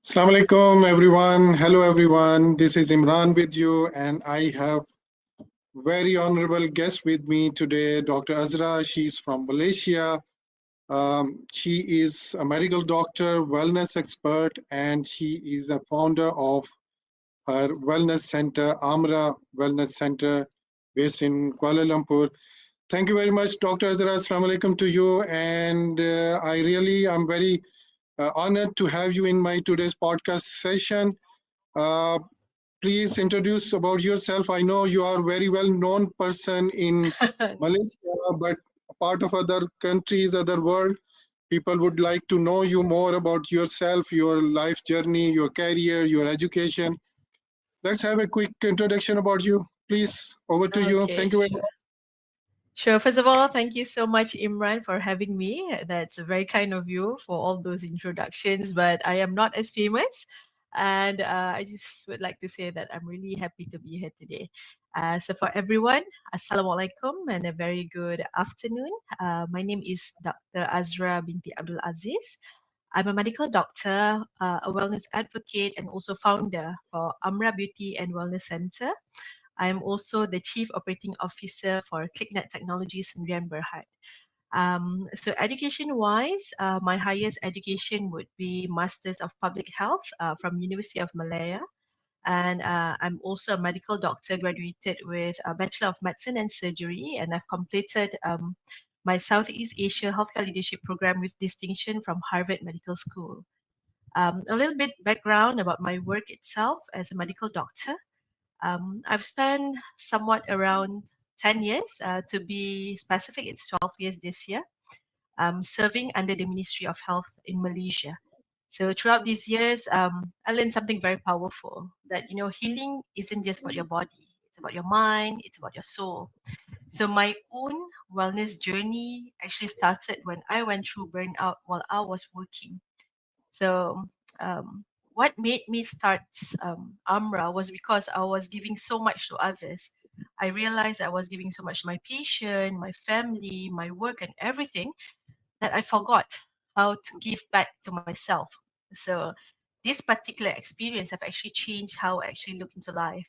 Assalamu alaikum, everyone. Hello, everyone. This is Imran with you, and I have very honorable guest with me today, Dr. Azra. She's from Malaysia. She is a medical doctor, wellness expert, and she is a founder of her wellness center, Amra Wellness Center, based in Kuala Lumpur. Thank you very much, Dr. Azra. Assalamu alaikum to you, and I really am very honored to have you in my today's podcast session. Uh, Please introduce about yourself. I know you are a very well known person in Malaysia, but part of other countries, other world, people would like to know you more about yourself, your life journey, your career, your education. Let's have a quick introduction about you. Please, over to you. Okay, Thank you very sure. Sure. First of all, thank you so much, Imran, for having me. That's very kind of you for all those introductions, but I am not as famous. And I just would like to say that I'm really happy to be here today. So, for everyone, Assalamualaikum and a very good afternoon. My name is Dr. Azra binti Abdul Aziz. I'm a medical doctor, a wellness advocate, and also founder for Amra Beauty and Wellness Center. I'm also the Chief Operating Officer for ClickNet Technologies in Riyadh Berhad. So education-wise, my highest education would be Masters of Public Health from University of Malaya. And I'm also a medical doctor, graduated with a Bachelor of Medicine and Surgery, and I've completed my Southeast Asia Healthcare Leadership Program with distinction from Harvard Medical School. A little bit background about my work itself as a medical doctor. I've spent somewhat around 10 years, to be specific, it's 12 years this year, serving under the Ministry of Health in Malaysia. So throughout these years, I learned something very powerful that, healing isn't just about your body, it's about your mind, it's about your soul. So my own wellness journey actually started when I went through burnout while I was working. So, what made me start Amra was because I was giving so much to others. I realized I was giving so much to my patient, my family, my work, and everything that I forgot how to give back to myself. So, this particular experience have actually changed how I actually look into life.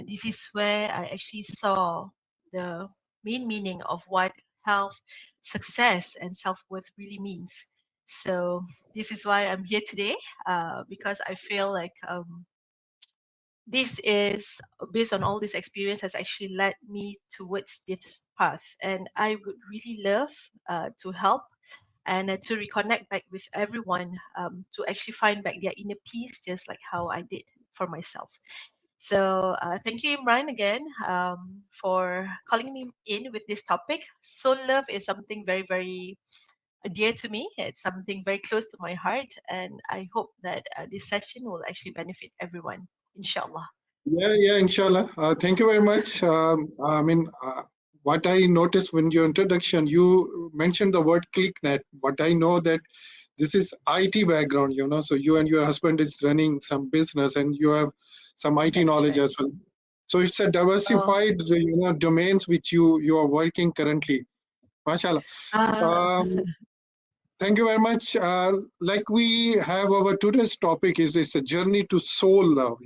This is where I actually saw the main meaning of what health, success, and self worth really means. So this is why I'm here today, because I feel like this is based on all this experience has actually led me towards this path, and I would really love to help and to reconnect back with everyone, to actually find back their inner peace, just like how I did for myself. So thank you, Imran, again, for calling me in with this topic. Soul love is something very, very dear to me. It's something very close to my heart, and I hope that this session will actually benefit everyone, inshallah. Yeah, inshallah. Thank you very much. What I noticed when your introduction, you mentioned the word ClickNet. What I know that this is IT background, so you and your husband is running some business and you have some IT That's knowledge right. as well. So it's a Oh, diversified, domains which you are working currently. MashaAllah. uh, Um, Thank you very much. Like we have our today's topic is a journey to soul love,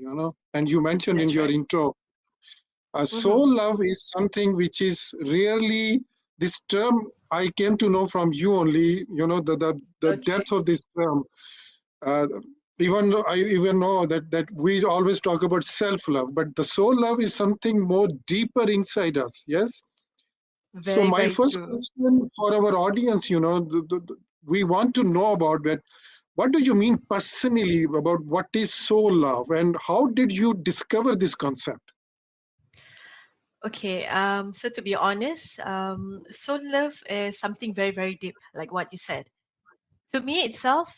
and you mentioned in that's your right. intro, Mm-hmm. soul love is something which is really this term I came to know from you only, the Okay. depth of this term. Uh, even though I even know that we always talk about self love, but the soul love is something more deeper inside us. Yes. So Very, my very first true. question for our audience, we want to know about that. What do you mean personally about what is soul love, and how did you discover this concept? Okay. So to be honest, soul love is something very, very deep, like what you said. To me itself,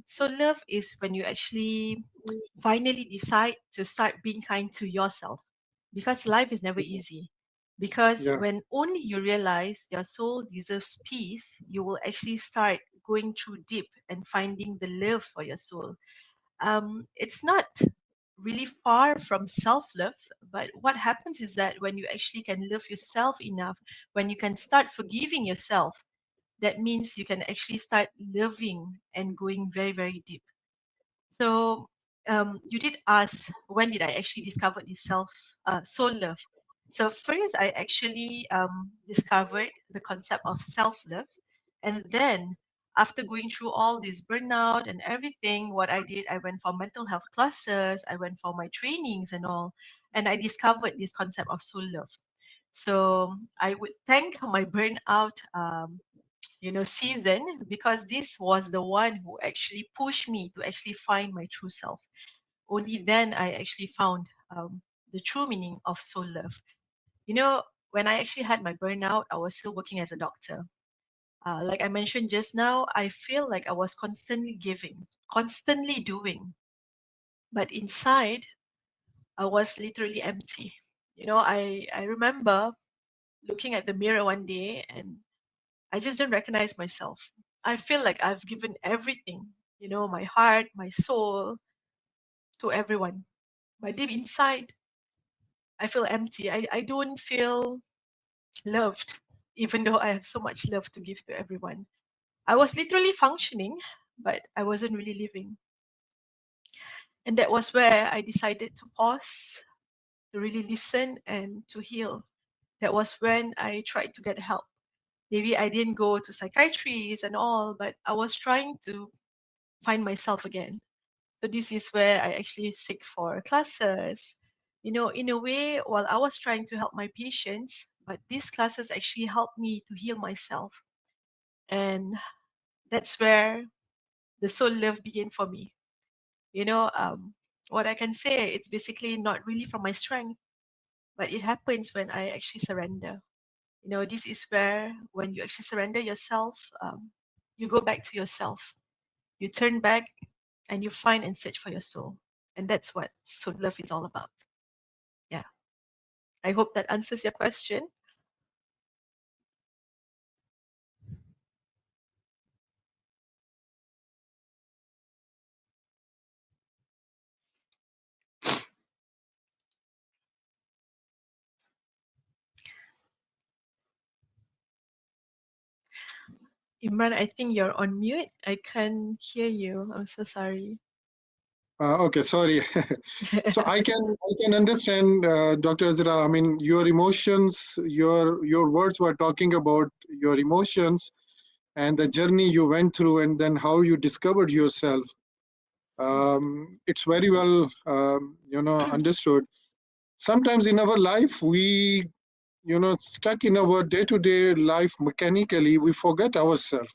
so love is when you actually finally decide to start being kind to yourself, because life is never easy. Because Yeah. when only you realize your soul deserves peace, you will actually start going through deep and finding the love for your soul. It's not really far from self love, but what happens is that when you actually can love yourself enough, when you can start forgiving yourself, that means you can actually start loving and going very, very deep. So you did ask when did I actually discover this soul love. So first I actually discovered the concept of self love, and then after going through all this burnout and everything, what I did, I went for mental health classes, I went for my trainings and all, and I discovered this concept of soul love. So I would thank my burnout season, because this was the one who actually pushed me to actually find my true self. Only then I actually found the true meaning of soul love. When I actually had my burnout, I was still working as a doctor. Like I mentioned just now, I feel like I was constantly giving, constantly doing, but inside I was literally empty. I remember looking at the mirror one day, and I just don't recognize myself. I feel like I've given everything, my heart, my soul, to everyone. But deep inside, I feel empty. I don't feel loved, even though I have so much love to give to everyone. I was literally functioning, but I wasn't really living. And that was where I decided to pause, to really listen, and to heal. That was when I tried to get help. Maybe I didn't go to psychiatrists and all, but I was trying to find myself again. So this is where I actually seek for classes. In a way, while I was trying to help my patients, but these classes actually helped me to heal myself. And that's where the soul love began for me. What I can say, it's basically not really from my strength, but it happens when I actually surrender. This is where when you actually surrender yourself, you go back to yourself. You turn back and you find and search for your soul. And that's what soul love is all about. Yeah. I hope that answers your question. Imran, I think you're on mute. I can't hear you. I'm so sorry. Okay, sorry. So I can understand, Dr. Azra. I mean, your emotions, your words were talking about your emotions and the journey you went through, and then how you discovered yourself. It's very well, understood. Sometimes in our life, we, stuck in our day-to-day life mechanically, we forget ourselves.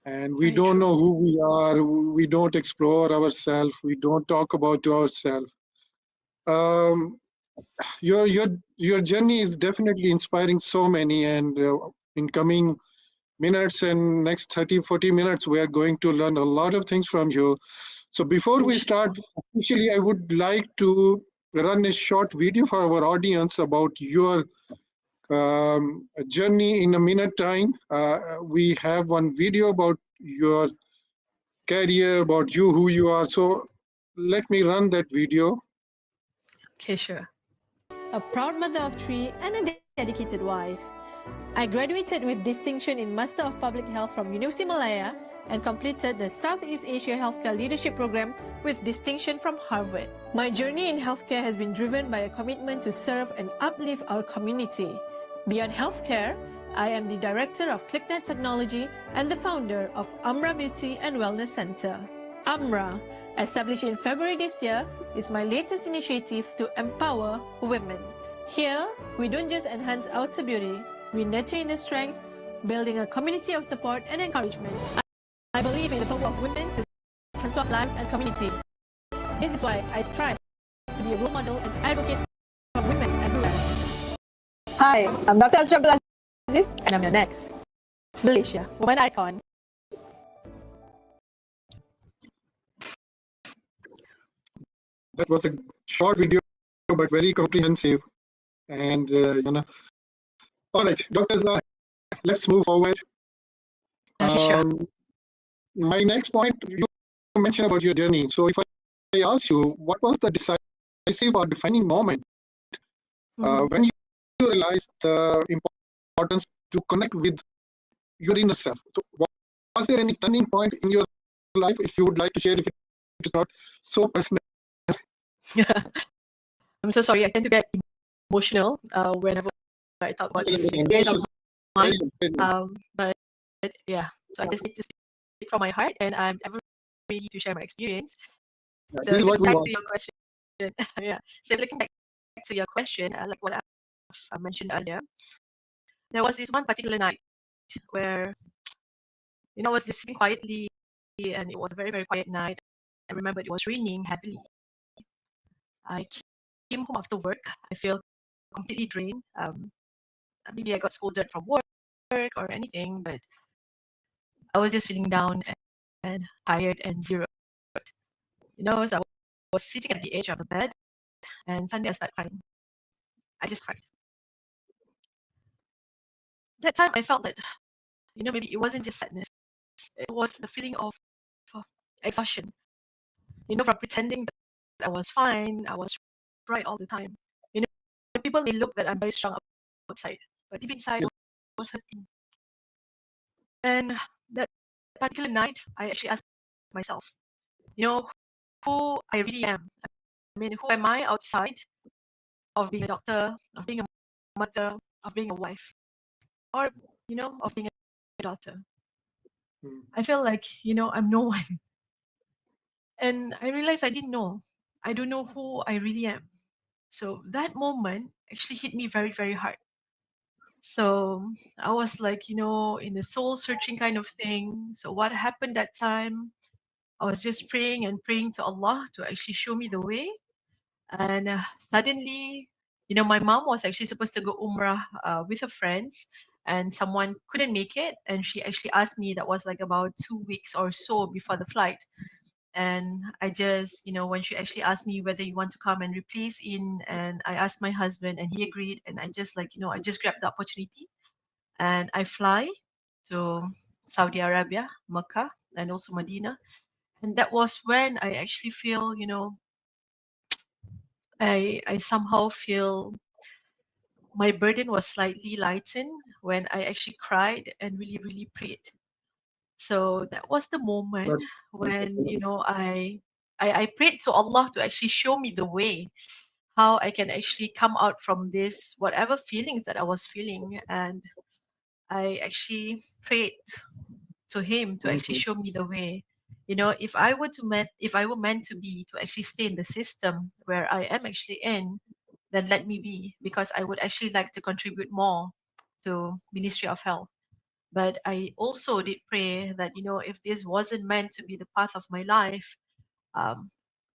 And we Very don't true. know who we are. We don't explore ourselves. We don't talk about ourselves. Um, your journey is definitely inspiring so many, and in coming minutes and next 30-40 minutes, we are going to learn a lot of things from you. So before we Inshallah. start officially, I would like to run a short video for our audience about your journey in a minute time. We have one video about your career, about you, who you are. So let me run that video. Okay, sure. A proud mother of three and a dedicated wife. I graduated with distinction in Master of Public Health from University Malaya and completed the Southeast Asia Healthcare Leadership Program with distinction from Harvard. My journey in healthcare has been driven by a commitment to serve and uplift our community. Beyond healthcare, I am the director of ClickNet Technology and the founder of Amra Beauty and Wellness Center. Amra, established in February this year, is my latest initiative to empower women. Here, we don't just enhance outer beauty, we nurture inner strength, building a community of support and encouragement. I believe in the power of women to transform lives and community. This is why I strive to be a role model and advocate for women everywhere. Hi, I'm Dr. Azra Aziz, and I'm your next Malaysia Woman Icon. That was a short video, but very comprehensive. And, all right, Dr. Zah, let's move forward. Okay, sure. My next point, you mentioned about your journey. So if I ask you, what was the decisive or defining moment when you realized the importance to connect with your inner self? So was there any turning point in your life, if you would like to share, if to start so personal. I'm so sorry. I tend to get emotional whenever I talk about this experience of mine. But yeah, so I just need to speak from my heart, and I'm ever ready to share my experience. So This is what looking we back want. to your question, yeah. So looking back to your question, like what I mentioned earlier, there was this one particular night where I was just sitting quietly, and it was a very very quiet night. I remember it was raining heavily. I came home after work. I feel completely drained. Maybe I got scolded from work or anything, but I was just feeling down and tired and zero. So I was sitting at the edge of the bed, and suddenly I started crying. I just cried. That time I felt that, maybe it wasn't just sadness. It was the feeling of exhaustion. From pretending that I was fine, I was right all the time. You know, people may look that I'm very strong outside, but deep inside I was hurting. And that particular night, I actually asked myself, who I really am. I mean, who am I outside of being a doctor, of being a mother, of being a wife, or, of being a daughter? I feel like, I'm no one. And I realized I didn't know. I don't know who I really am. So that moment actually hit me very, very hard. So I was like, in the soul searching kind of thing. So what happened that time? I was just praying and praying to Allah to actually show me the way. And suddenly, my mom was actually supposed to go Umrah with her friends, and someone couldn't make it. And she actually asked me, that was like about 2 weeks or so before the flight. And I just, when she actually asked me whether you want to come and replace in, and I asked my husband and he agreed. And I just like, I just grabbed the opportunity and I fly to Saudi Arabia, Mecca, and also Medina. And that was when I actually feel, I somehow feel my burden was slightly lightened when I actually cried and really, really prayed. So that was the moment when, I prayed to Allah to actually show me the way, how I can actually come out from this, whatever feelings that I was feeling. And I actually prayed to Him to actually show me the way. If I were meant to be to actually stay in the system where I am actually in, then let me be, because I would actually like to contribute more to Ministry of Health. But I also did pray that, if this wasn't meant to be the path of my life, um,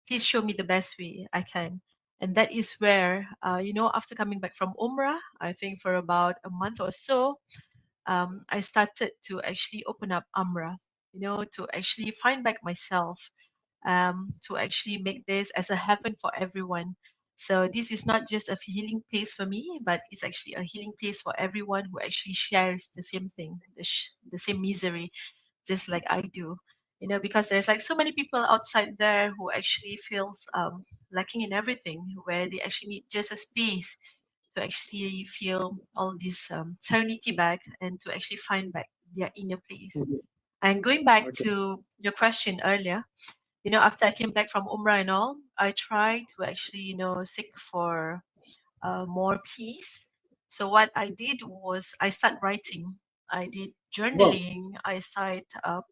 please show me the best way I can. And that is where, after coming back from Umrah, I think for about a month or so, I started to actually open up Umrah, to actually find back myself, to actually make this as a heaven for everyone. So this is not just a healing place for me, but it's actually a healing place for everyone who actually shares the same thing, the same misery, just like I do. Because there's like so many people outside there who actually feels lacking in everything, where they actually need just a space to actually feel all this serenity back and to actually find back their inner place. And going back to your question earlier, after I came back from Umrah and all, I tried to actually, seek for more peace. So what I did was I started writing. I did Wow. journaling. I start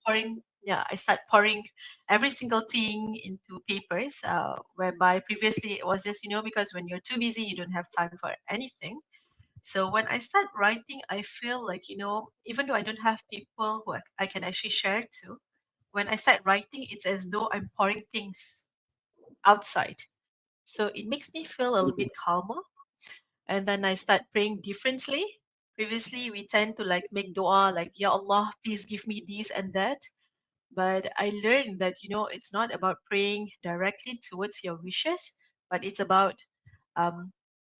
pouring every single thing into papers. Whereby previously it was just, because when you're too busy, you don't have time for anything. So when I start writing, I feel like, even though I don't have people who I can actually share to, when I start writing, it's as though I'm pouring things outside. So it makes me feel a little bit calmer. And then I start praying differently. Previously, we tend to like make dua like, Ya Allah, please give me this and that. But I learned that, it's not about praying directly towards your wishes, but it's about um,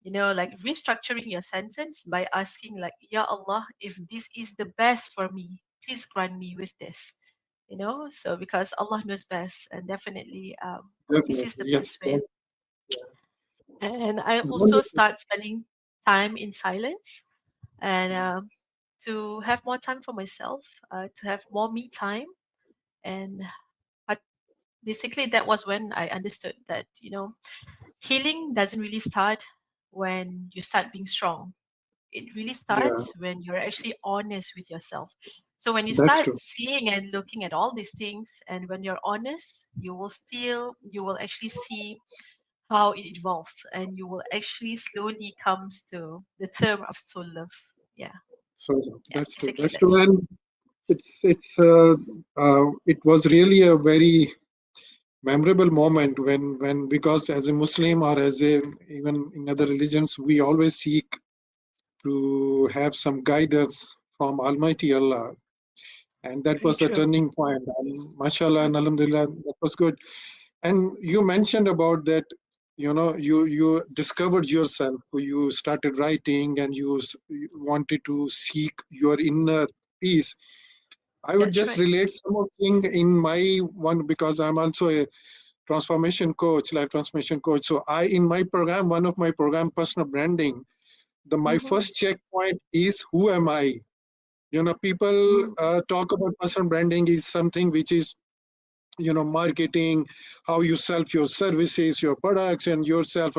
like restructuring your sentence by asking like, Ya Allah, if this is the best for me, please grant me with this. So because Allah knows best, and definitely this Definitely. is the Yes. best way. And I also Wonderful. start spending time in silence, and to have more time for myself, to have more me time, and basically that was when I understood that, healing doesn't really start when you start being strong. It really Yeah, starts when you're actually honest with yourself. So when you that's start true. seeing and looking at all these things, and when you're honest, you will actually see how it evolves, and you will actually slowly comes to the term of soul love. Yeah, So yeah, that's true. basically That's true. that's. And it was really a very memorable moment when because as a Muslim or as a even in other religions we always seek to have some guidance from Almighty Allah, and that Very was the true. turning point. And mashallah and alhamdulillah, that was good. And you mentioned about that, you discovered yourself, you started writing, and you wanted to seek your inner peace. I would That's just right. relate something in my one because I'm also a transformation coach, life transformation coach. So I, in my program, one of my program, personal branding, my Mm-hmm. first checkpoint is who am I? People Mm, talk about personal branding is something which is marketing, how you sell your services, your products, and yourself.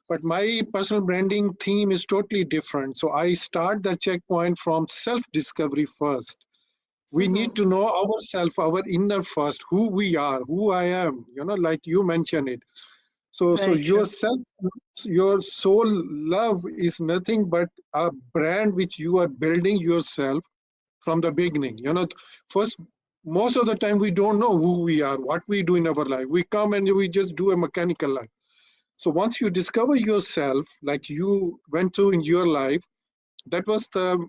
But my personal branding theme is totally different. So I start the checkpoint from self discovery first. We need mm-hmm. to know ourselves, our inner first, who we are, who I am, like you mentioned it. So Very true. yourself, your soul love is nothing but a brand which you are building yourself from the beginning. First, most of the time we don't know who we are, what we do in our life. We come and we just do a mechanical life. So once you discover yourself, like you went through in your life, that was the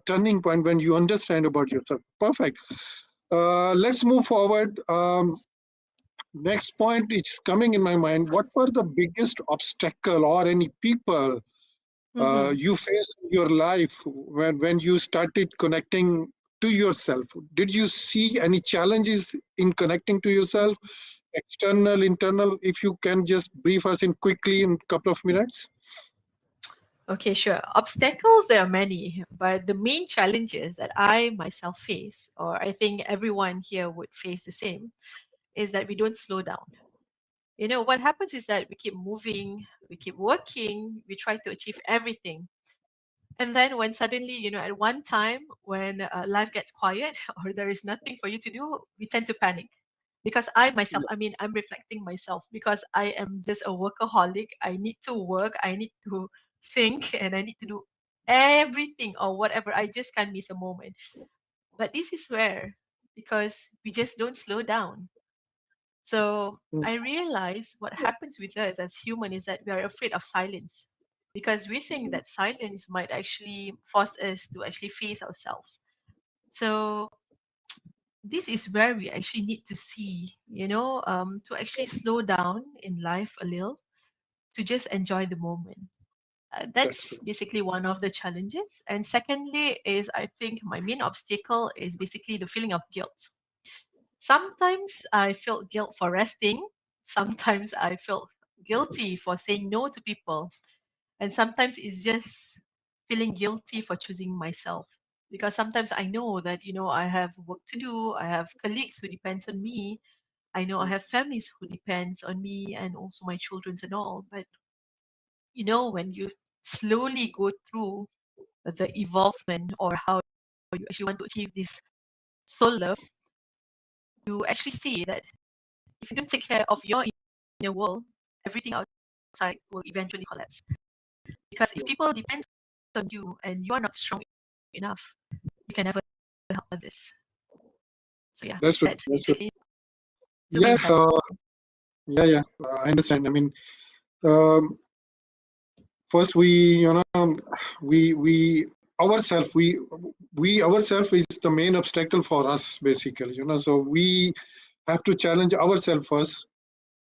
turning point when you understand about yourself. Perfect. Let's move forward. Next point is coming in my mind. What were the biggest obstacle or any people Mm-hmm. you faced in your life when you started connecting to yourself? Did you see any challenges in connecting to yourself, external, internal? If you can just brief us in quickly in a couple of minutes. Okay, sure. Obstacles, there are many, but the main challenges that I myself face, or I think everyone here would face the same, is that we don't slow down. What happens is that we keep moving, we keep working, we try to achieve everything. And then when suddenly, at one time when life gets quiet or there is nothing for you to do, we tend to panic. Because I myself, Yes. I mean, I'm reflecting myself because I am just a workaholic. I need to work, I need to think, and I need to do everything or whatever. I just can't miss a moment. But this is where, because we just don't slow down. So Mm, I realize what happens with us as human is that we are afraid of silence because we think that silence might actually force us to actually face ourselves. So this is where we actually need to see, to actually slow down in life a little, to just enjoy the moment. that's That's true. basically one of the challenges. And secondly, is I think my main obstacle is basically the feeling of guilt. Sometimes I felt guilt for resting. Sometimes I felt guilty for saying no to people. And sometimes it's just feeling guilty for choosing myself. Because sometimes I know that, I have work to do. I have colleagues who depends on me. I know I Mm, have families who depends on me and also my children's and all. But, when you slowly go through the evolvement or how you actually want to achieve this soul love, you actually see that if you don't take care of your inner world, everything outside will eventually collapse. Because if mm, people depend on you and you are not strong enough, you can never help others. So yeah, that's true. that's That's true. basically the Yeah. main challenge. Yeah. I understand. I mean, um, first we ourselves we ourselves is the main obstacle for us basically. So we have to challenge ourselves first,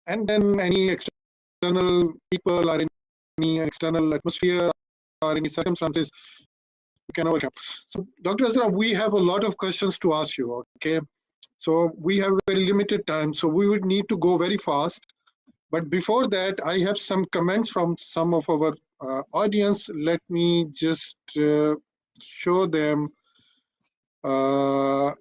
and then any external people or any external atmosphere or any circumstances we can overcome. So Dr. Azra, we have a lot of questions to ask you. Okay, so we have very limited time, so we would need to go very fast. But before that, I have some comments from some of our audience. Let me just show them. Uh,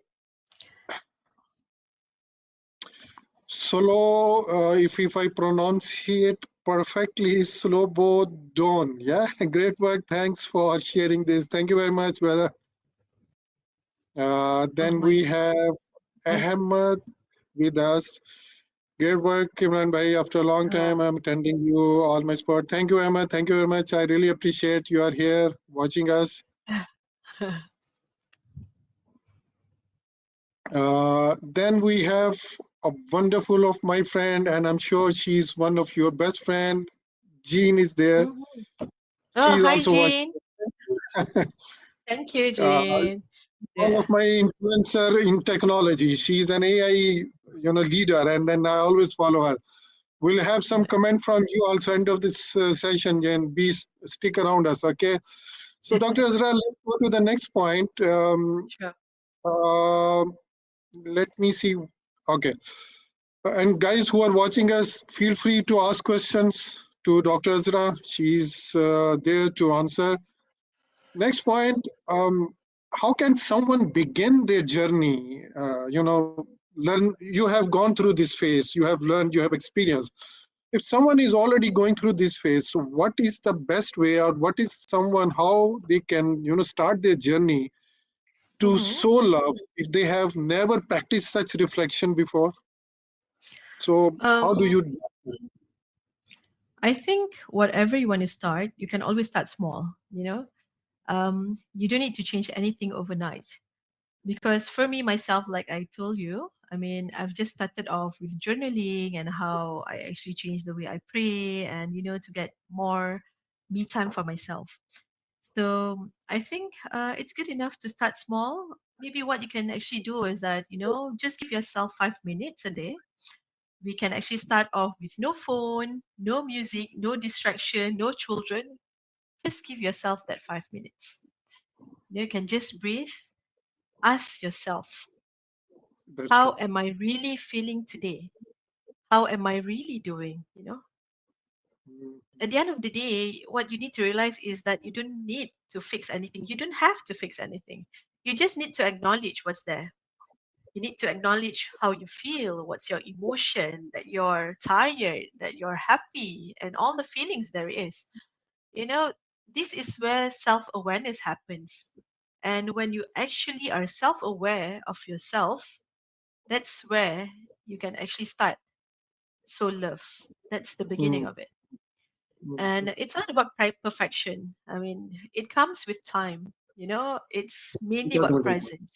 Slow, if I pronounce it perfectly, Slobo Don. Yeah, great work. Thanks for sharing this. Thank you very much, brother. Oh Then my, we have I Ahmed with us. Great work, Imran Bhai. After a long oh, time, I'm attending you all my sport. Thank you, Ahmed. Thank you very much. I really appreciate you are here watching us. Then we have a wonderful of my friend, and I'm sure she's one of your best friend. Jean is there. Mhm. She Oh, is hi also watching. Jean. Thank you, Uh, Jean. one Yeah. of my influencer in technology. She's an AI, leader, and then I always follow her. We'll have some Yeah. comment from you also end of this session, Jen. Stick around us, okay? So, Dr. Azra, let's go to the next point. Sure. Uh, Let me see. Okay. And guys who are watching us, feel free to ask questions to Dr. Azra. She's there to answer. Next point, how can someone begin their journey? Learn. You have gone through this phase. You have learned. You have experienced. If someone is already going through this phase, so what is the best way, or what is someone how they can start their journey to Hmm. sow love if they have never practiced such reflection before? So how do Um, you? I think whatever you want to start, you can always start small, you know? You don't need to change anything overnight. Because for me, myself, like I told you, I mean, I've just started off with journaling and how I actually changed the way I pray and, to get more me time for myself. So I think it's good enough to start small. Maybe what you can actually do is that, just give yourself 5 minutes a day. We can actually start off with no phone, no music, no distraction, no children. Just give yourself that 5 minutes. You can just breathe. Ask yourself, That's how good. am I really feeling today? How am I really doing? Mm, At the end of the day, what you need to realize is that you don't need to fix anything. You don't have to fix anything. You just need to acknowledge what's there. You need to acknowledge how you feel, what's your emotion, that you're tired, that you're happy, and all the feelings there is. You know, this is where self awareness happens. And when you actually are self aware of yourself, that's where you can actually start soul love. That's the beginning mm, of it. mm. And it's not about perfection. I mean, it comes with time. It's mainly about Definitely. presence.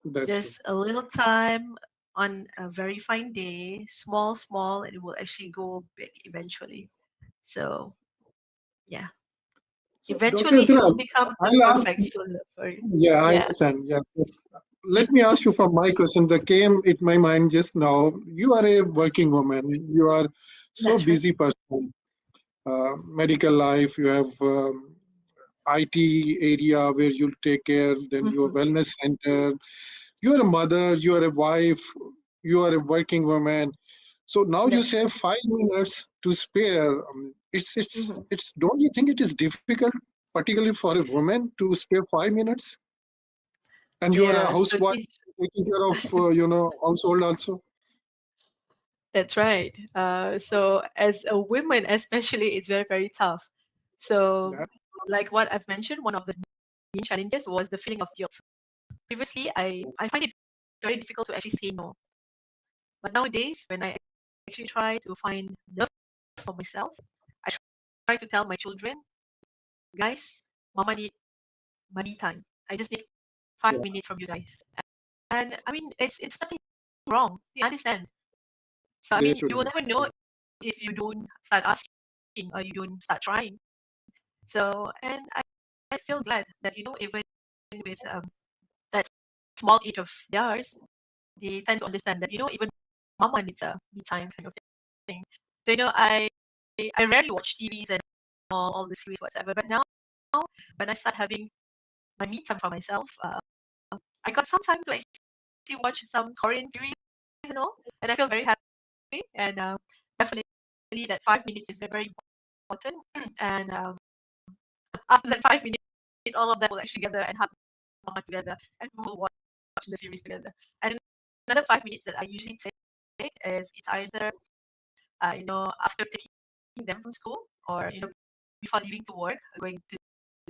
That's true. Just a little time on a very fine day, small, small, and it will actually go big eventually. So, yeah, So, Dr. eventually it Azra, will become the I'll ask. perfect soul love for you. Yeah, I Yeah, understand. Yeah. Let me ask you from my question that came in my mind just now. You are a working woman. You are so that's right. busy person. Medical life. You have IT area where you take care. Then your Hmm. wellness center. You are a mother. You are a wife. You are a working woman. So now you That's say right. 5 minutes to spare. Hmm. It's. Don't you think it is difficult, particularly for a woman, to spare 5 minutes? And you are a Yeah, so housewife this, taking care of household also. that's right. So as a woman, especially, it's very, very tough. So, That, like what I've mentioned, one of the main challenges was the feeling of guilt. Previously, I find it very difficult to actually say no. But nowadays, when I actually try to find love for myself, I try to tell my children, guys, mama need money time. I just need five yeah, minutes from you guys. And I mean, it's nothing wrong. They understand. So I they mean, should you will never know understand. if you don't start asking or you don't start trying. So and I feel glad that even with that small age of theirs, they tend to understand that even mama needs a me time kind of thing. So I rarely watch TVs and all the series whatsoever. But now when I start having my me time for myself, I got some time to actually watch some Korean series and all, and I feel very happy. And definitely that 5 minutes is very, very important. And after that 5 minutes, all of them will actually gather and have mama together, and we will watch the series together. And another 5 minutes that I usually take is it's either after taking them from school, or before leaving to work, going to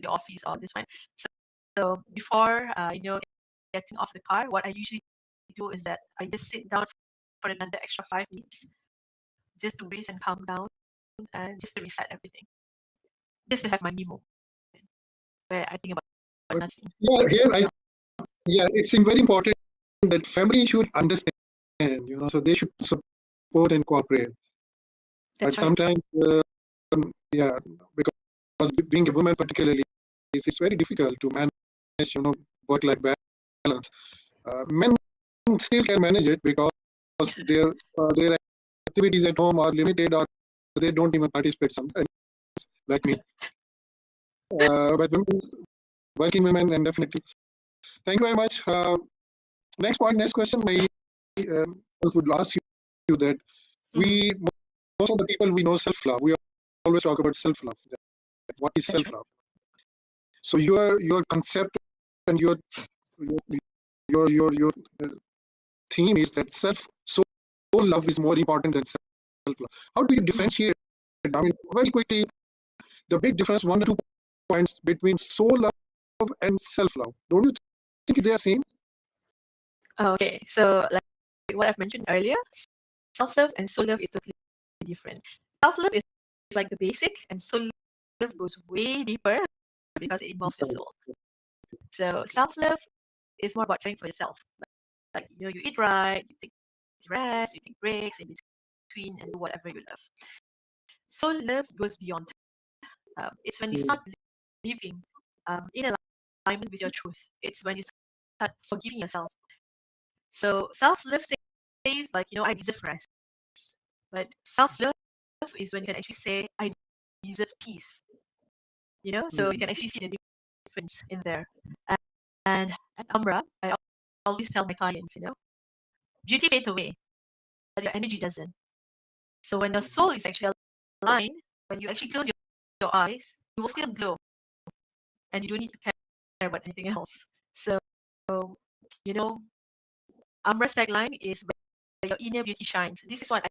the office, all this one. So before getting off the car, what I usually do is that I just sit down for another extra 5 minutes, just to breathe and calm down, and just to reset everything, just to have my me moment where I think about nothing. Yeah, here it's very important that family should understand, so they should support and cooperate. That's But right. sometimes, yeah, because being a woman particularly, it's very difficult to manage, work-life balance. Men still can manage it because their activities at home are limited, or they don't even participate sometimes, like me. But women, working women, and definitely. Thank you very much. Next question. I would ask you that we most of the people we know self-love. We always talk about self-love. What is That's right. self-love? So your concept and your theme is that soul love is more important than self-love. How do you differentiate? I mean, very quickly, the big difference, 1 or 2 points between soul love and self-love. Don't you think they are same? Okay, so like what I've mentioned earlier, self-love and soul love is totally different. Self-love is like the basic, and soul love goes way deeper because it involves the soul. So self-love is more about caring for yourself. Like you eat right, you take rest, you take breaks in between, and do whatever you love. Soul love goes beyond. It's when you start living in alignment with your truth. It's when you start forgiving yourself. So self-love says like I deserve rest, but self-love is when you can actually say I deserve peace. So you can actually see the difference in there. And at Umbra, I always tell my clients, beauty fades away, but your energy doesn't. So when your soul is actually aligned, when you actually close your eyes, you will still glow, and you don't need to care about anything else. So, you know, Umbra's tagline is where your inner beauty shines. This is what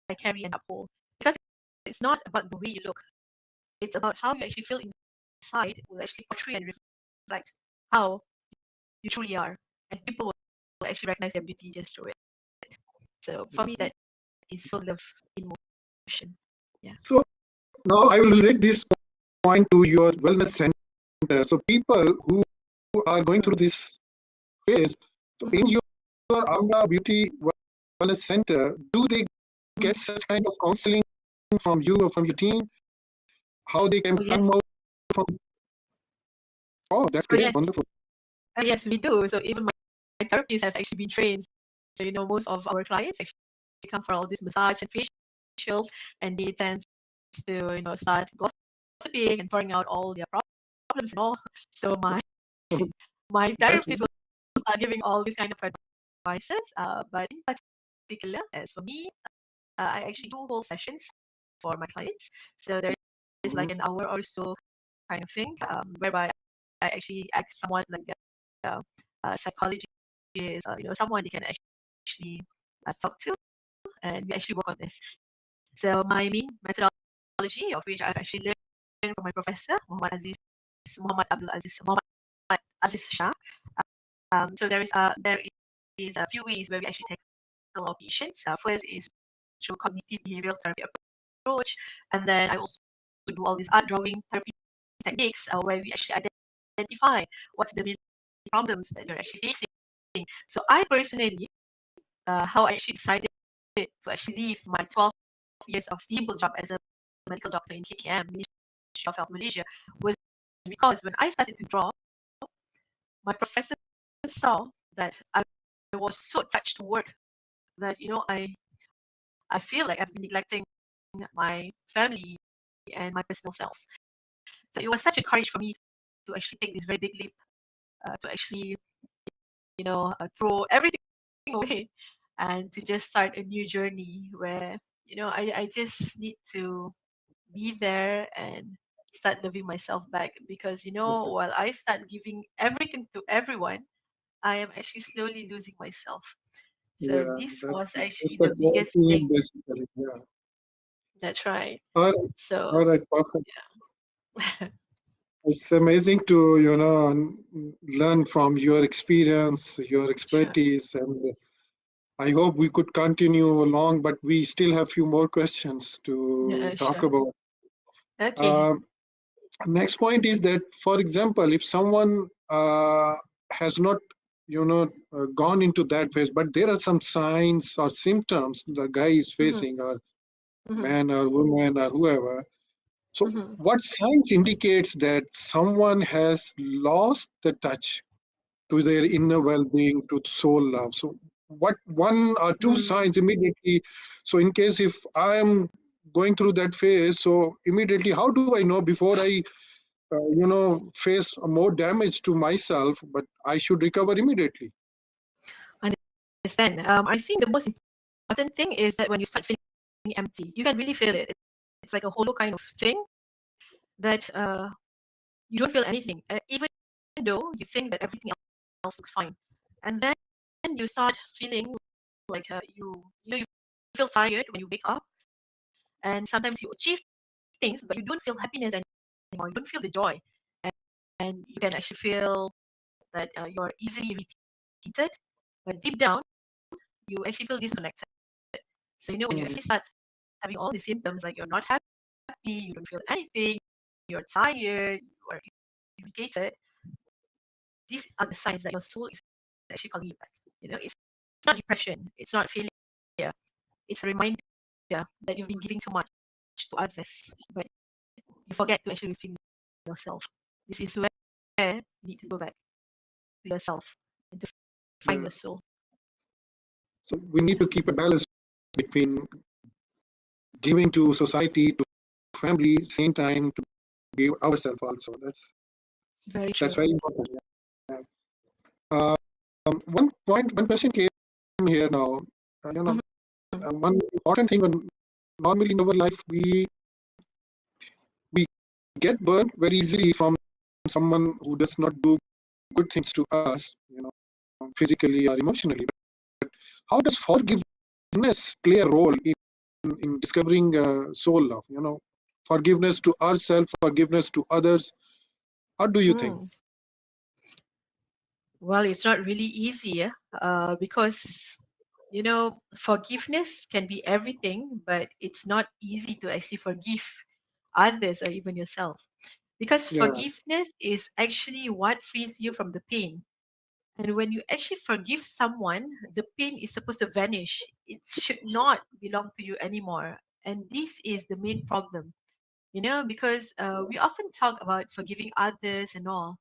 I carry and uphold. Because it's not about the way you look, it's about how you actually feel inside will actually portray and reflect how you truly are. And people will actually recognize your beauty just through it. So for me, that is soul love in motion. Yeah. So now I will relate this point to your wellness center. So people who are going through this phase, so in your Amra Beauty Wellness Center, do they get such kind of counseling from you or from your team? How they can come out from? Oh, that's great, wonderful. Yes, we do. So even my therapists have actually been trained. So most of our clients actually come for all this massage and facials, and they tend to start gossiping and pouring out all their problems and all. So my therapist will start giving all these kind of advices. But in particular, as for me, I actually do whole sessions for my clients. So there is like an hour or so kind of thing, whereby I actually act somewhat like a psychologist, someone they can actually talk to, and we actually work on this. So my main methodology, of which I've actually learned from my professor, Muhammad Aziz Shah. So there is a few ways where we actually tackle our patients. First is through cognitive behavioral therapy approach, and then I also do all these art drawing therapy techniques where we actually identify what's the main problems that you're actually facing. So I personally, how I actually decided to actually leave my 12 years of stable job as a medical doctor in KKM, Ministry of Health Malaysia, was because when I started to draw, my professor saw that I was so attached to work that I feel like I've been neglecting my family and my personal selves. So it was such a courage for me to actually take this very big leap, to actually throw everything away and to just start a new journey where I just need to be there and start loving myself back, because while I start giving everything to everyone, I am actually slowly losing myself. So Yeah, this that's was actually that's the the core biggest theme thing. basically. Yeah. That's right. All right, So all right, perfect. yeah. It's amazing to, learn from your experience, your Sure. expertise, and I hope we could continue along, but we still have few more questions to Yeah, talk sure. about. Okay. Uh, Next point is that, for example, if someone has not, gone into that phase, but there are some signs or symptoms the guy is Mm-hmm. facing, or Mm-hmm. man or woman or whoever. So, Mm-hmm. what signs indicates that someone has lost the touch to their inner well-being, to soul love? So, what one or two Mm. signs immediately? So, in case if I am going through that phase, so immediately, how do I know before I, face more damage to myself? But I should recover immediately. Understand. I think the most important thing is that when you start feeling empty, you can really feel it. It's like a hollow kind of thing that you don't feel anything, even though you think that everything else looks fine. And then you start feeling like you feel tired when you wake up, and sometimes you achieve things, but you don't feel happiness anymore. You don't feel the joy, and you can actually feel that you're easily irritated. But deep down, you actually feel disconnected. So when you Mm, actually start having all the symptoms, like you're not happy, you don't feel anything, you're tired, or irritated, these are the signs that your soul is actually calling you back. It's not depression, it's not failure. It's a reminder that you've been giving too much to others, but you forget to actually refill yourself. This is where you need to go back to yourself and to find yeah. your soul. So we need to keep a balance between giving to society, to family, same time to give ourselves also. Very That's true. very important. Yeah. One question came here now. Mhm. One important thing. Normally in our life, we get burned very easily from someone who does not do good things to us, physically or emotionally. How does forgiveness play a role in discovering soul love? Forgiveness to ourselves, forgiveness to others. What do you think? Mm. Well, it's not really easy, yeah? Because forgiveness can be everything, but it's not easy to actually forgive others or even yourself. Because Yeah. forgiveness is actually what frees you from the pain. And when you actually forgive someone, the pain is supposed to vanish. It should not belong to you anymore. And this is the main problem, because we often talk about forgiving others and all,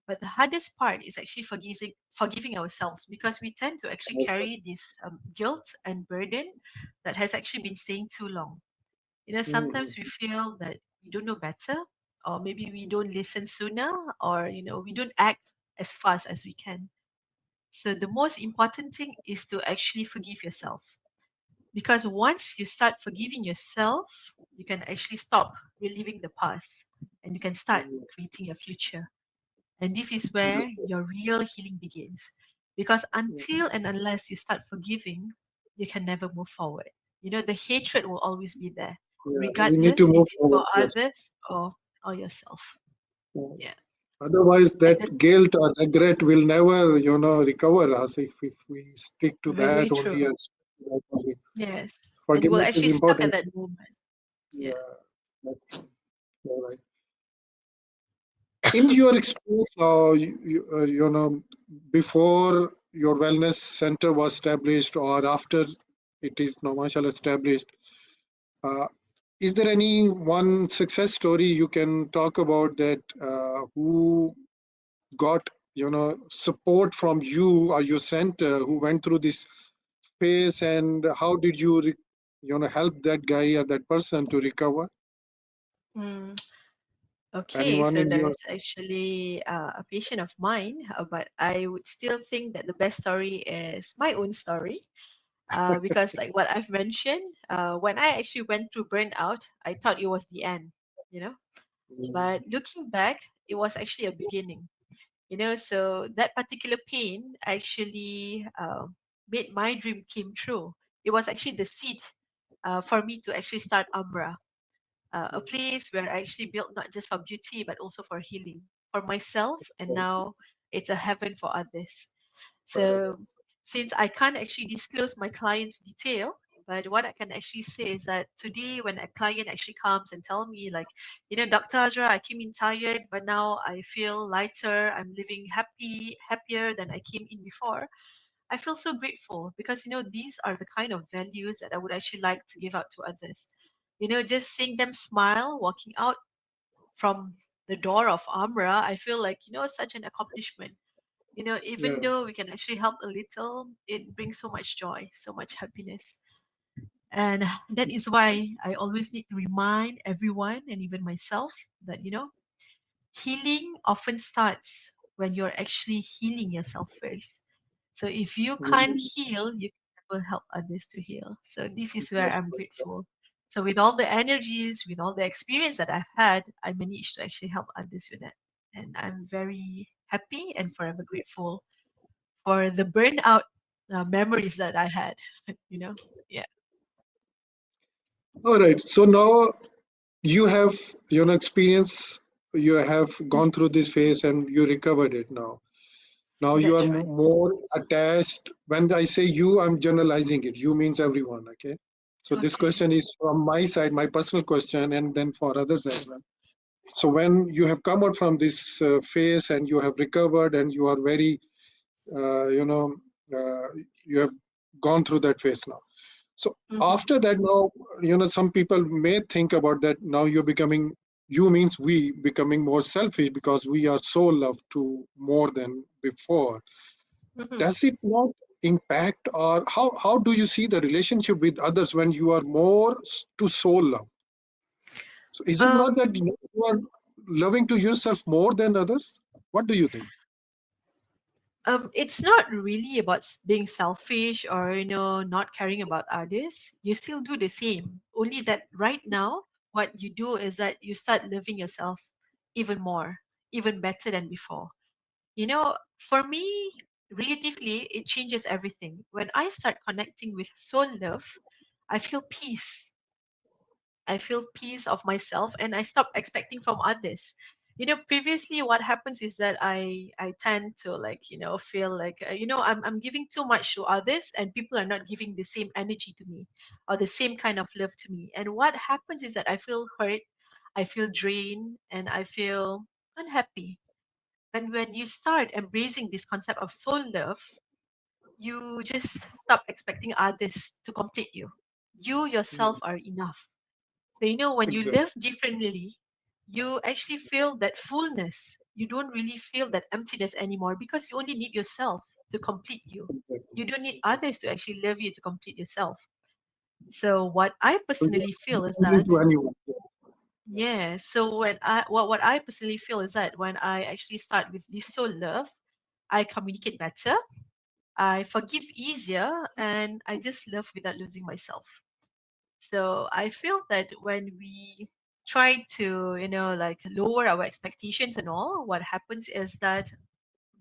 but the hardest part is actually forgiving ourselves because we tend to actually carry this guilt and burden that has actually been staying too long. Sometimes we Mhm. feel that we don't know better, or maybe we don't listen sooner, or we don't act as fast as we can. So the most important thing is to actually forgive yourself. Because once you start forgiving yourself, you can actually stop reliving the past and you can start creating your future. And this is where your real healing begins. Because until and unless you start forgiving, you can never move forward. The hatred will always be there, Yeah, we need regardless to if move it's forward. for Yes. others or yourself. Yeah. Yeah. Otherwise, And that that guilt or regret will never, recover us if we stick to that very only. true. And stick to that only. Yes. And you will Forgiveness is actually stuck at important. that moment. Yeah. Yeah, that's all right. In your experience, before your wellness center was established or after it is now, mashallah, established, uh, is there any one success story you can talk about that who got support from you or your center, who went through this phase, and how did you help that guy or that person to recover? Mm. Okay, Anyone so in there your is actually a patient of mine, but I would still think that the best story is my own story. Because, like what I've mentioned, when I actually went through burnout, I thought it was the end, you know. But looking back, it was actually a beginning, So that particular pain actually made my dream came true. It was actually the seed for me to actually start Umbra, a place where I actually built not just for beauty but also for healing for myself, and now it's a heaven for others. So since I can't actually disclose my client's detail, but what I can actually say is that today when a client actually comes and tell me like, Dr. Azra, I came in tired, but now I feel lighter. I'm living happier than I came in before. I feel so grateful because these are the kind of values that I would actually like to give out to others. Just seeing them smile walking out from the door of Amra, I feel like such an accomplishment. Even Yeah. though we can actually help a little, it brings so much joy, so much happiness. And that is why I always need to remind everyone and even myself that, healing often starts when you're actually healing yourself first. So if you can't Mm, heal, you can never help others to heal. So this is where yes, I'm grateful. So with all the energies, with all the experience that I've had, I managed to actually help others with that. And I'm very happy and forever grateful for the burnout memories that I had. you know, yeah, all right. So now you have experience. You have gone through this phase and you recovered it now. Now you are that's right. more attached. When I say you, I'm generalizing it. You means everyone. Okay. So this Okay. question is from my side, my personal question, and then for others as well. So when you have come out from this phase and you have recovered and you are very, uh, you know, uh, you have gone through that phase now. So Mm-hmm. after that, now, some people may think about that. Now you're becoming, you means we becoming more selfish because we are so loved to more than before. Mm-hmm. Does it not impact, or how do you see the relationship with others when you are more to soul love? So is it not that Um, you are loving to yourself more than others? What do you think? it's not really about being selfish or not caring about others. You still do the same. Only that right now, what you do is that you start loving yourself even more, even better than before. For me, relatively, it changes everything. When I start connecting with soul love, I feel peace. I feel peace of myself and I stop expecting from others. Previously what happens is that I tend to like, feel like I'm giving too much to others and people are not giving the same energy to me or the same kind of love to me. And what happens is that I feel hurt, I feel drained, and I feel unhappy. And when you start embracing this concept of soul love, you just stop expecting others to complete you. You yourself Mm, are enough. So, when you exactly. live differently, you actually feel that fullness. You don't really feel that emptiness anymore because you only need yourself to complete you. Exactly. You don't need Exactly. others to actually love you to complete yourself. So, what I So you personally are feel is not that, into anyone. Yes. yeah. So when what I personally feel is that when I actually start with this soul love, I communicate better, I forgive easier, and I just love without losing myself. So I feel that when we try to, like lower our expectations and all, what happens is that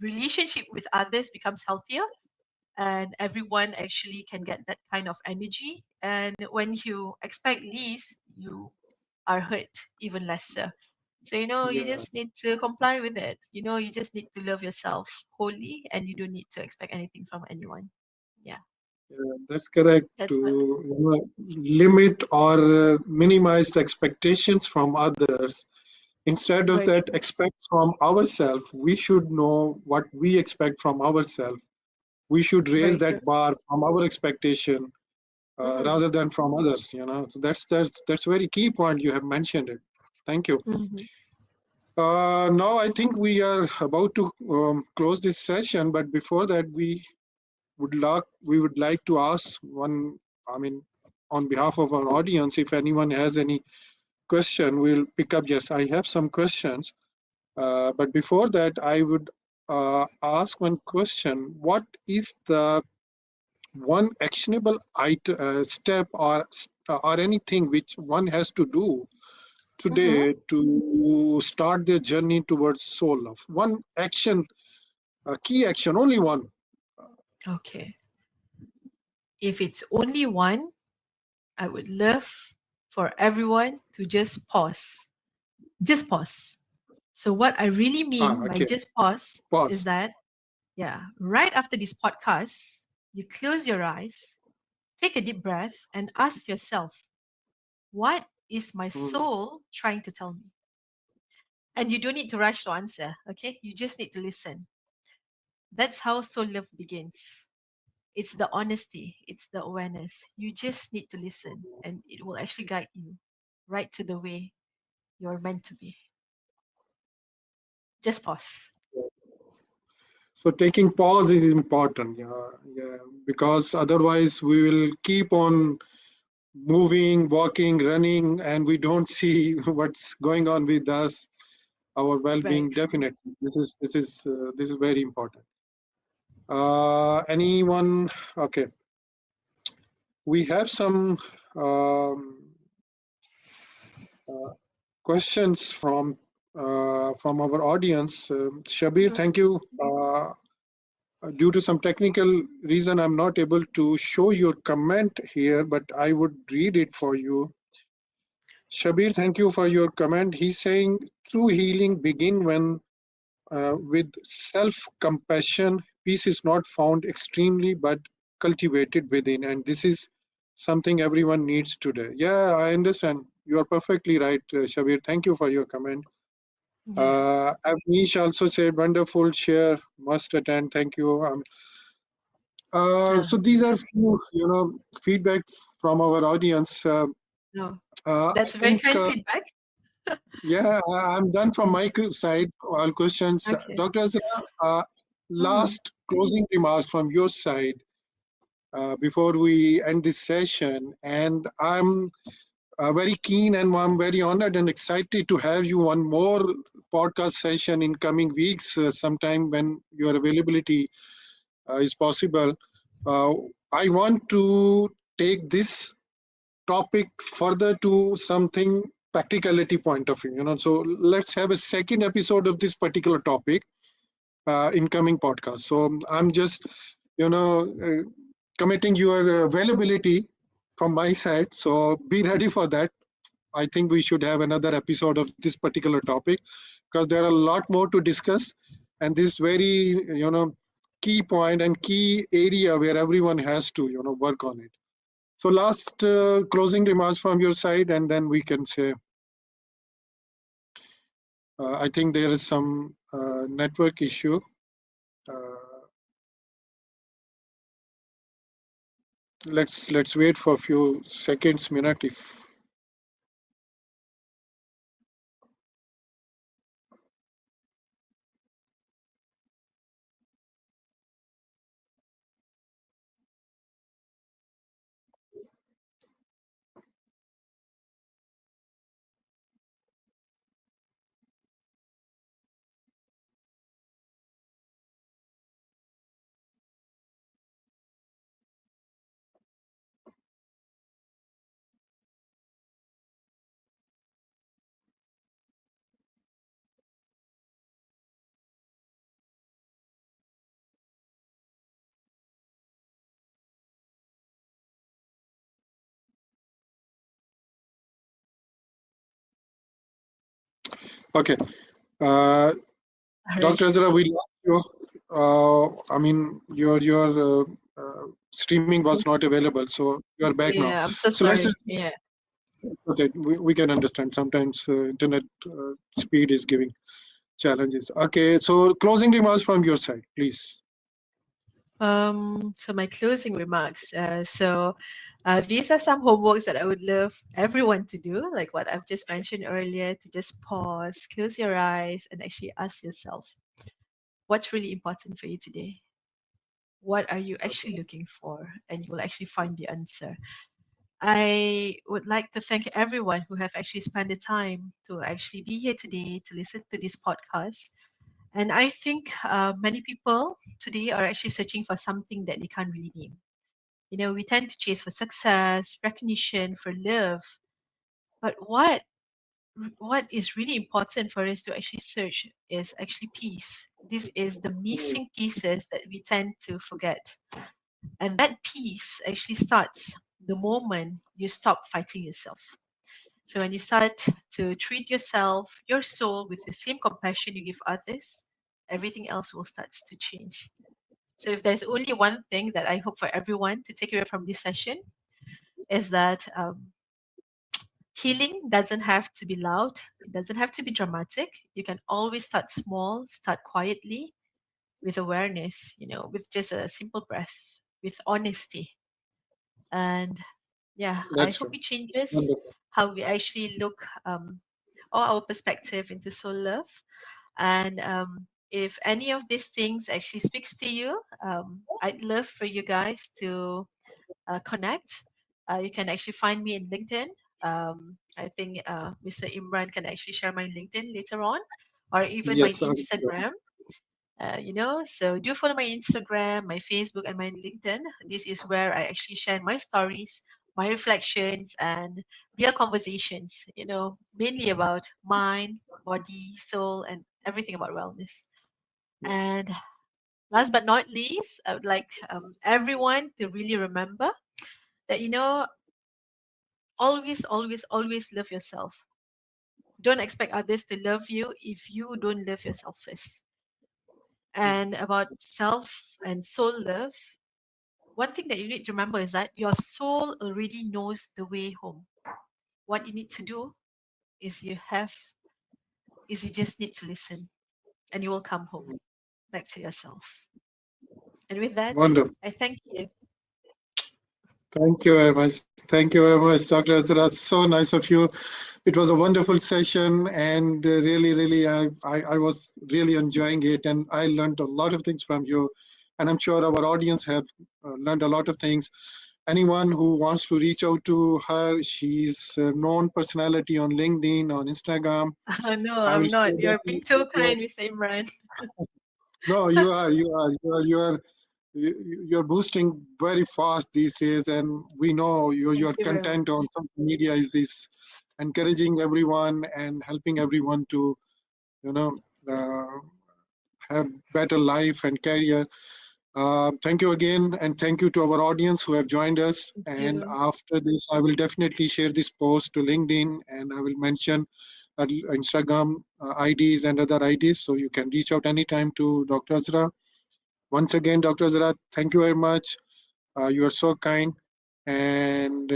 relationship with others becomes healthier and everyone actually can get that kind of energy. And when you expect least, you are hurt even lesser. So, you Yeah. just need to comply with it. You just need to love yourself wholly and you don't need to expect anything from anyone. Yeah, Yeah, that's correct. To that's what. limit or minimize the expectations from others. Instead of Very that, true. expect from ourselves. We should know what we expect from ourselves. We should raise Very true. that bar from our expectation Mm-hmm. rather than from others. So that's very key point you have mentioned it. Thank you. Mm-hmm. Now I think we are about to close this session, but before that, we would like to ask one. I mean, on behalf of our audience, if anyone has any question, we'll pick up. Yes, I have some questions. But before that, I would ask one question. What is the one actionable step or anything which one has to do Mm-hmm. today to start their journey towards soul love? One action, a key action, only one. Okay. If it's only one, I would love for everyone to just pause. Just pause. So, what I really Ah, mean by okay. just pause is Pause. that, yeah, right after this podcast, you close your eyes, take a deep breath, and ask yourself, what is my Mm. soul trying to tell me? And you don't need to rush to answer, okay? You just need to listen. That's how soul love begins. It's the honesty, it's the awareness. You just need to listen, and it will actually guide you right to the way you're meant to be. Just pause. So taking pause is important, yeah, yeah, because otherwise we will keep on moving, walking, running, and we don't see what's going on with us, our Very well-being. true. Definitely, this is very important. Anyone? Okay, we have some um, uh, questions from our audience. Shabir, Mhm. thank you. Due to some technical reason, I'm not able to show your comment here, but I would read it for you. Shabir, thank you for your comment. He's saying true healing begin when with self-compassion. Peace is not found extremely, but cultivated within, and this is something everyone needs today. Yeah, I understand. You are perfectly right, Shabir. Thank you for your comment. Yeah. Avnish also said, wonderful share, must attend. Thank you. So these are few, feedback from our audience. No, I that's very think, kind feedback. yeah, I'm done from my side. All questions. Okay. Dr. Azra, Mm. last closing remarks from your side before we end this session. And I'm very keen and I'm very honored and excited to have you one more podcast session in coming weeks, sometime when your availability is possible. Uh, I want to take this topic further to something practicality point of view. So let's have a second episode of this particular topic in coming podcast. So I'm just, committing your availability from my side. So be ready for that. I think we should have another episode of this particular topic because there are a lot more to discuss, and this very key point and key area where everyone has to work on it. So last closing remarks from your side, and then we can say. I think there is some network issue. Uh, let's wait for a few seconds, minute if. Okay. Uh, All right. Dr. Azra, we lost you. I mean, your streaming was not available, so you are back now. Yeah, I'm so So let's sorry. just Yeah. okay. We can understand. Sometimes internet speed is giving challenges. Okay. So closing remarks from your side, please. So my closing remarks. These are some homeworks that I would love everyone to do, like what I've just mentioned earlier, to just pause, close your eyes, and actually ask yourself, what's really important for you today? What are you actually looking for? And you will actually find the answer. I would like to thank everyone who have actually spent the time to actually be here today to listen to this podcast. And I think many people today are actually searching for something that they can't really name. You know, we tend to chase for success, recognition, for love. But what is really important for us to actually search is actually peace. This is the missing pieces that we tend to forget. And that peace actually starts the moment you stop fighting yourself. So when you start to treat yourself, your soul, with the same compassion you give others, everything else will start to change. So if there's only one thing that I hope for everyone to take away from this session, is that healing doesn't have to be loud. It doesn't have to be dramatic. You can always start small, start quietly, with awareness, with just a simple breath, with honesty. And yeah, I That's hope true. it changes Wonderful. how we actually look, or our perspective into soul love. And if any of these things actually speaks to you, I'd love for you guys to connect. You can actually find me in LinkedIn. I think Mr. Imran can actually share my LinkedIn later on, or even my Yes, Instagram. So do follow my Instagram, my Facebook, and my LinkedIn. This is where I actually share my stories, my reflections, and real conversations, mainly about mind, body, soul, and everything about wellness. And last but not least, I would like everyone to really remember that, always, always, always love yourself. Don't expect others to love you if you don't love yourself first. And about self and soul love, one thing that you need to remember is that your soul already knows the way home. What you need to do is you just need to listen, and you will come home back to yourself. And with that, wonderful. I thank you. Thank you very much. Thank you very much, Dr. Azra. So nice of you. It was a wonderful session, and really, really, I was really enjoying it, and I learned a lot of things from you. And I'm sure our audience have learned a lot of things. Anyone who wants to reach out to her, she's a known personality on LinkedIn, on Instagram. No, I will I'm share not. You're being so that. kind, Mr. Imran. No, you're boosting very fast these days, and we know Thank your you very content on much. social media is encouraging everyone and helping everyone to you know uh, have better life and career. Thank you again, and thank you to our audience who have joined us. Thank And you. after this, I will definitely share this post to LinkedIn, and I will mention Instagram IDs and other IDs, so you can reach out anytime to Dr. Azra. Once again, Dr. Azra, thank you very much. You are so kind, and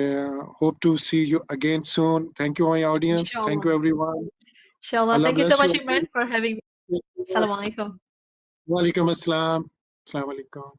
hope to see you again soon. Thank you, my audience. Thank you, Inshallah. everyone. Inshallah. Allah Thank you so bless you. much, Imran, for having me. Assalamu alaikum. Walaikum assalam. Assalamu alaikum.